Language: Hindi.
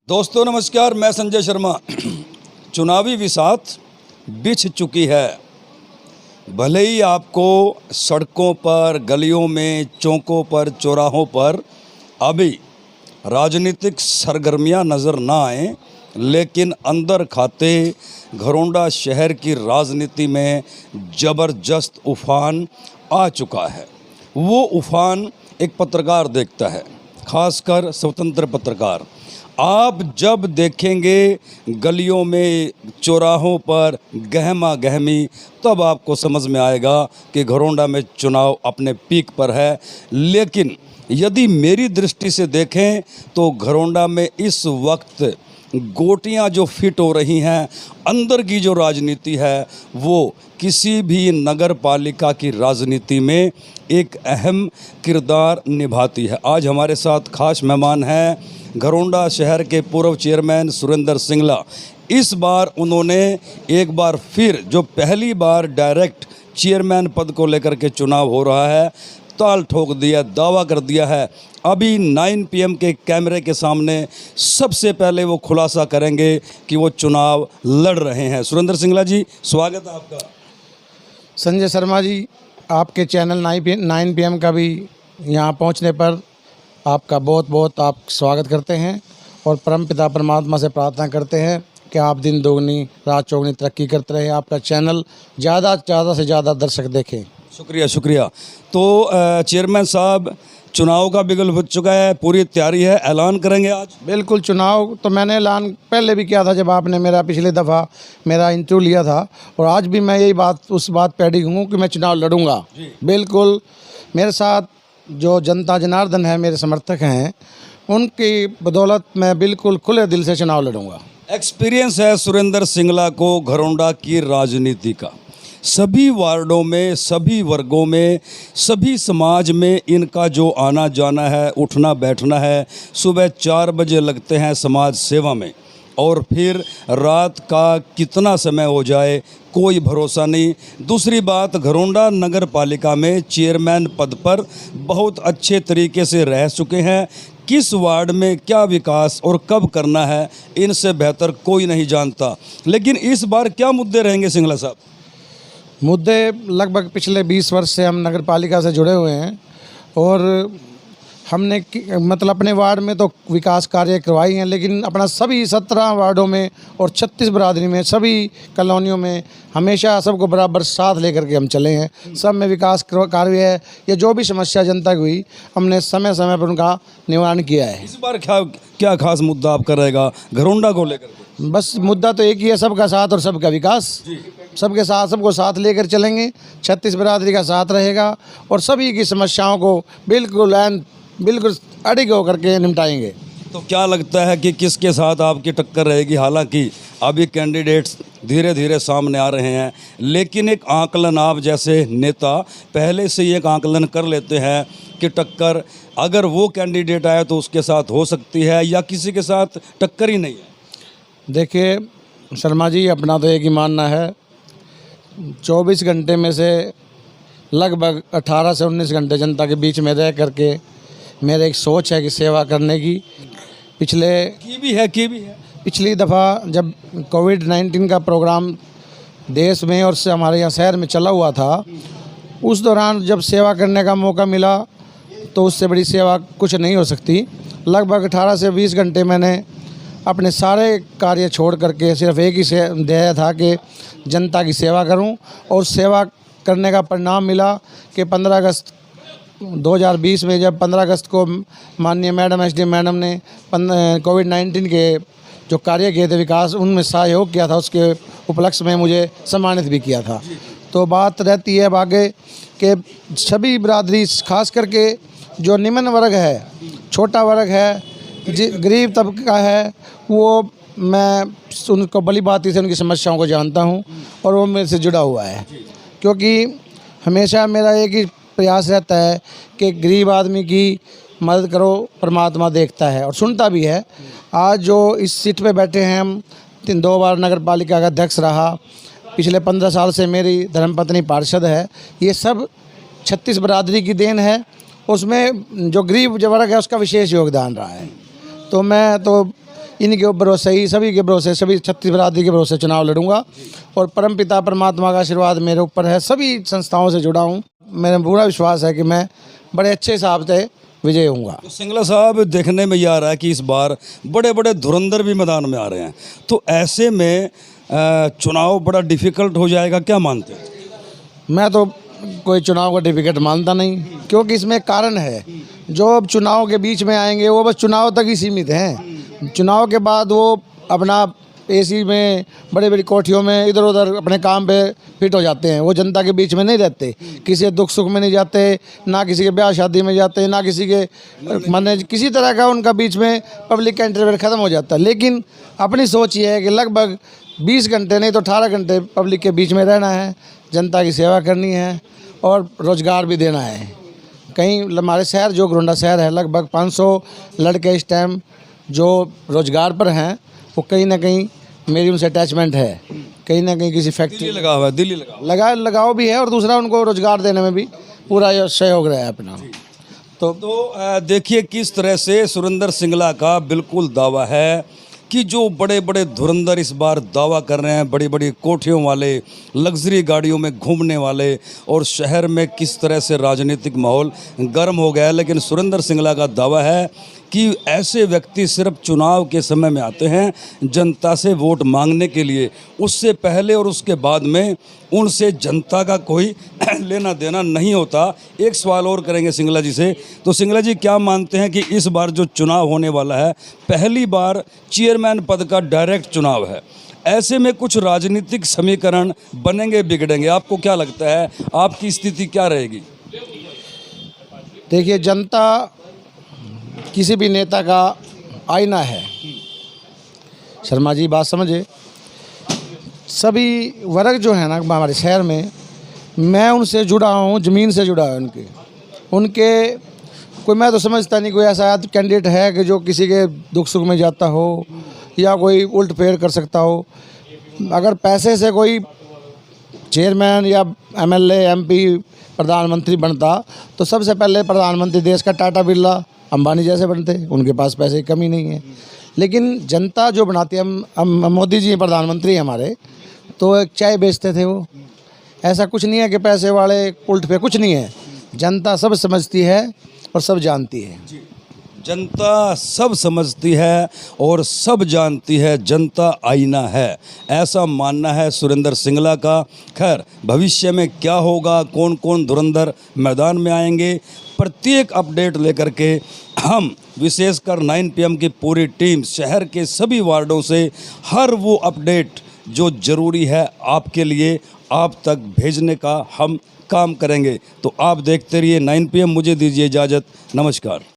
दोस्तों नमस्कार, मैं संजय शर्मा। चुनावी विसात बिछ चुकी है। भले ही आपको सड़कों पर, गलियों में, चौकों पर, चौराहों पर अभी राजनीतिक सरगर्मियां नज़र ना आए, लेकिन अंदर खाते घरौंडा शहर की राजनीति में ज़बरदस्त उफान आ चुका है। वो उफान एक पत्रकार देखता है, खासकर स्वतंत्र पत्रकार। आप जब देखेंगे गलियों में, चौराहों पर गहमा गहमी, तब आपको समझ में आएगा कि घरौंडा में चुनाव अपने पीक पर है। लेकिन यदि मेरी दृष्टि से देखें तो घरौंडा में इस वक्त गोटियां जो फिट हो रही हैं, अंदर की जो राजनीति है वो किसी भी नगर पालिका की राजनीति में एक अहम किरदार निभाती है। आज हमारे साथ खास मेहमान हैं घरौंडा शहर के पूर्व चेयरमैन सुरेंद्र सिंगला। इस बार उन्होंने एक बार फिर, जो पहली बार डायरेक्ट चेयरमैन पद को लेकर के चुनाव हो रहा है, ताल ठोक दिया, दावा कर दिया है। अभी 9 PM के कैमरे के सामने सबसे पहले वो खुलासा करेंगे कि वो चुनाव लड़ रहे हैं। सुरेंद्र सिंगला जी, स्वागत है आपका। संजय शर्मा जी, आपके चैनल 9 PM का भी यहाँ पहुँचने पर आपका बहुत बहुत आप स्वागत करते हैं और परमपिता परमात्मा से प्रार्थना करते हैं कि आप दिन दोगुनी रात चौगुनी तरक्की करते रहें, आपका चैनल ज़्यादा से ज़्यादा दर्शक देखें। शुक्रिया। तो चेयरमैन साहब, चुनाव का बिगुल हो चुका है, पूरी तैयारी है, ऐलान करेंगे आज? बिल्कुल, चुनाव तो मैंने ऐलान पहले भी किया था जब आपने पिछले दफ़ा मेरा इंटरव्यू लिया था, और आज भी मैं उस बात पे अड़ी हूँ कि मैं चुनाव लड़ूंगा। बिल्कुल, मेरे साथ जो जनता जनार्दन है, मेरे समर्थक हैं, उनकी बदौलत मैं बिल्कुल खुले दिल से चुनाव लड़ूंगा। एक्सपीरियंस है सुरेंद्र सिंगला को घरौंडा की राजनीति का। सभी वार्डों में, सभी वर्गों में, सभी समाज में इनका जो आना जाना है, उठना बैठना है। सुबह 4 बजे लगते हैं समाज सेवा में, और फिर रात का कितना समय हो जाए कोई भरोसा नहीं। दूसरी बात, घरौंडा नगर पालिका में चेयरमैन पद पर बहुत अच्छे तरीके से रह चुके हैं। किस वार्ड में क्या विकास और कब करना है, इनसे बेहतर कोई नहीं जानता। लेकिन इस बार क्या मुद्दे रहेंगे सिंगला साहब? मुद्दे लगभग पिछले 20 वर्ष से हम नगर पालिका से जुड़े हुए हैं, और हमने अपने वार्ड में तो विकास कार्य करवाई हैं, लेकिन अपना सभी 17 वार्डों में और 36 बरादरी में, सभी कॉलोनियों में हमेशा सबको बराबर साथ लेकर के हम चले हैं। सब में विकास कार्य है, या जो भी समस्या जनता की हुई, हमने समय समय पर उनका निवारण किया है। इस बार क्या खास मुद्दा आपका रहेगा घरौंडा को लेकर? बस मुद्दा तो एक ही है, सबका साथ और सबका विकास। सबके साथ, सबको साथ लेकर चलेंगे, 36 बरादरी का साथ रहेगा, और सभी की समस्याओं को बिल्कुल अड़िग होकर के निपटाएंगे। तो क्या लगता है कि किसके साथ आपकी टक्कर रहेगी? हालांकि अभी कैंडिडेट्स धीरे धीरे सामने आ रहे हैं, लेकिन एक आकलन, आप जैसे नेता पहले से ही एक आकलन कर लेते हैं कि टक्कर अगर वो कैंडिडेट आए तो उसके साथ हो सकती है, या किसी के साथ टक्कर ही नहीं है? देखिए शर्मा जी, अपना तो एक ही मानना है, 24 घंटे में से लगभग 18 से 19 घंटे जनता के बीच में रह करके मेरा एक सोच है कि सेवा करने की। पिछली दफ़ा जब कोविड-19 का प्रोग्राम देश में और से हमारे यहाँ शहर में चला हुआ था, उस दौरान जब सेवा करने का मौका मिला तो उससे बड़ी सेवा कुछ नहीं हो सकती। लगभग 18 से 20 घंटे मैंने अपने सारे कार्य छोड़ करके सिर्फ एक ही ध्येय था कि जनता की सेवा करूं, और सेवा करने का परिणाम मिला कि 15 अगस्त 2020 में जब 15 अगस्त को माननीय मैडम SD मैडम ने कोविड-19 के जो कार्य किए थे विकास, उनमें सहयोग किया था, उसके उपलक्ष्य में मुझे सम्मानित भी किया था। तो बात रहती है अब आगे कि सभी बिरादरी, खास करके जो निम्न वर्ग है, छोटा वर्ग है, गरीब तबका है, वो मैं उनको भली बात से उनकी समस्याओं को जानता हूं, और वो मेरे से जुड़ा हुआ है, क्योंकि हमेशा मेरा एक ही प्रयास रहता है कि गरीब आदमी की मदद करो, परमात्मा देखता है और सुनता भी है। आज जो इस सीट पे बैठे हैं, हम 2 बार नगर पालिका का अध्यक्ष रहा, पिछले 15 साल से मेरी धर्मपत्नी पार्षद है। ये सब 36 बरादरी की देन है, उसमें जो गरीब जो वर्ग है उसका विशेष योगदान रहा है। तो मैं तो इनके भरोसे ही, सभी के भरोसे, सभी 36 बरादरी के भरोसे चुनाव लड़ूंगा और परमपिता परमात्मा का आशीर्वाद मेरे ऊपर है। सभी संस्थाओं से जुड़ा हूँ, मेरा पूरा विश्वास है कि मैं बड़े अच्छे हिसाब से विजय होऊंगा। तो सिंगला साहब, देखने में ये आ रहा है कि इस बार बड़े बड़े धुरंधर भी मैदान में आ रहे हैं, तो ऐसे में चुनाव बड़ा डिफ़िकल्ट हो जाएगा, क्या मानते हैं? मैं तो कोई चुनाव का डिफिकल्ट मानता नहीं, क्योंकि इसमें एक कारण है। जो अब चुनाव के बीच में आएंगे वो बस चुनाव तक ही सीमित हैं। चुनाव के बाद वो अपना एसी में, बड़ी बड़ी कोठियों में इधर उधर अपने काम पे फिट हो जाते हैं। वो जनता के बीच में नहीं रहते, किसी दुख सुख में नहीं जाते, ना किसी के ब्याह शादी में जाते, ना किसी के माने किसी तरह का उनका बीच में पब्लिक का इंटरव्यू ख़त्म हो जाता है। लेकिन अपनी सोच ये है कि लगभग 20 घंटे नहीं तो 18 घंटे पब्लिक के बीच में रहना है, जनता की सेवा करनी है और रोज़गार भी देना है। कहीं हमारे शहर जो गोंडा शहर है, लगभग 500 लड़के इस टाइम जो रोज़गार पर हैं, वो कहीं ना कहीं मेरी उनसे अटैचमेंट है। कहीं ना कहीं किसी फैक्ट्री दिल्ली लगा हुआ है, दिल्ली लगा लगाव भी है और दूसरा उनको रोज़गार देने में भी पूरा सहयोग रहा है अपना। तो देखिए किस तरह से सुरेंद्र सिंगला का बिल्कुल दावा है कि जो बड़े बड़े धुरंधर इस बार दावा कर रहे हैं, बड़ी बड़ी कोठियों वाले, लग्जरी गाड़ियों में घूमने वाले, और शहर में किस तरह से राजनीतिक माहौल गर्म हो गया है। लेकिन सुरेंद्र सिंगला का दावा है कि ऐसे व्यक्ति सिर्फ चुनाव के समय में आते हैं जनता से वोट मांगने के लिए, उससे पहले और उसके बाद में उनसे जनता का कोई लेना देना नहीं होता। एक सवाल और करेंगे सिंगला जी से। तो सिंगला जी, क्या मानते हैं कि इस बार जो चुनाव होने वाला है, पहली बार चेयरमैन पद का डायरेक्ट चुनाव है, ऐसे में कुछ राजनीतिक समीकरण बनेंगे, बिगड़ेंगे? आपको क्या लगता है, आपकी स्थिति क्या रहेगी? देखिए, जनता किसी भी नेता का आईना है। शर्मा जी बात समझे, सभी वर्ग जो है ना हमारे शहर में, मैं उनसे जुड़ा हूँ, ज़मीन से जुड़ा है उनके कोई, मैं तो समझता नहीं कोई ऐसा कैंडिडेट है कि जो किसी के दुख सुख में जाता हो या कोई उल्ट फेर कर सकता हो। अगर पैसे से कोई चेयरमैन या एमएलए, एमपी, प्रधानमंत्री बनता तो सबसे पहले प्रधानमंत्री देश का टाटा बिरला, अंबानी जैसे बनते। उनके पास पैसे की कमी नहीं है। लेकिन जनता जो बनाती है, हम मोदी जी प्रधानमंत्री हैं हमारे, तो एक चाय बेचते थे वो। ऐसा कुछ नहीं है कि पैसे वाले उल्ट पे, कुछ नहीं है। जनता सब समझती है और सब जानती है। जनता सब समझती है और सब जानती है, जनता आईना है, ऐसा मानना है सुरेंद्र सिंगला का। खैर, भविष्य में क्या होगा, कौन कौन धुरंधर मैदान में आएंगे, प्रत्येक अपडेट लेकर के हम विशेषकर 9 PM की पूरी टीम शहर के सभी वार्डों से हर वो अपडेट जो ज़रूरी है आपके लिए, आप तक भेजने का हम काम करेंगे। तो आप देखते रहिए 9 PM। मुझे दीजिए इजाज़त, नमस्कार।